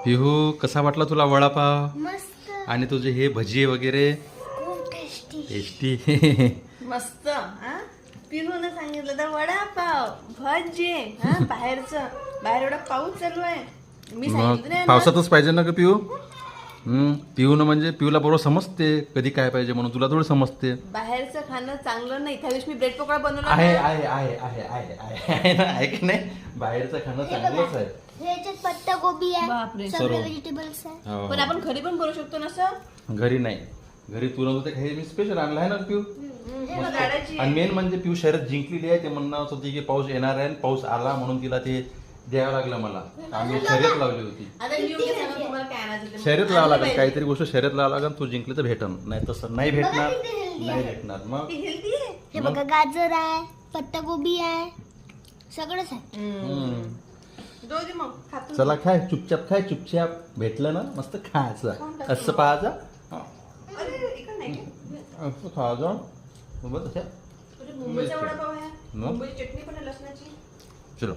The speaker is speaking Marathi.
पिहू कसा वाटला तुला वडापाव मस्त आणि तुझे हे भजी वगैरे खूप टेस्टी टेस्टी मस्त हा पिहून सांगितलं तर वडापाव भजी हा बाहेर एवढा पाऊस चालू आहे मी मग सांगितलं नाही ना. पावसातच पाहिजे ना ग पिहू पिऊनं म्हणजे पिऊला बरोबर समजते कधी काय पाहिजे म्हणून तुला थोडी समजते बाहेरचं खाणं चांगलं नाही. त्या दिवशी मी ब्रेड पकोडा बनवला आहे ना. आहे आहे आहे आहे आहे ना आहे की नाही बाहेरचं खाणं चांगलंच आहे ह्याच्यात पत्ता गोबी बापरे. आहे सगळे सर्व. व्हेजिटेबल्स आहे हो, पण हो. आपण घरी पण करू शकतो ना सर. घरी नाही घरी तुला होते हे मी स्पेशल आणलं आहे ना पिऊ झाडाची आणि मेन म्हणजे पिऊ शर्यत जिंकलेली आहे ते म्हणणं होती की पाऊस येणार आहे आणि पाऊस आला म्हणून तिला ते द्यावं लागलं मला आम्ही शर्यत लावली होती आता मी उद्या सांगतो तुम्हाला काय आणायचं ते. शर्यत लावावं लागेल आणलं काहीतरी गोष्ट शर्यत लावावं लागेल तू जिंकली तर भेटन नाही तसं नाही भेटणार किती healthy नाही भेटणार मग पाहिजे. ती healthy आहे. हे बघा गाजर आहे पत्ता गोबी आहे सगळंच आहे जाऊ दे मग खातो. चला खाय चुपचाप भेटलं ना मस्त खायचं असं पाहायचं हा. अरे इकडं नाही का? असं खायचं बस तुझ्या मुंबईचा वडापाव आहे मग? मुंबईची चटणी पण आहे लसणाची. चलो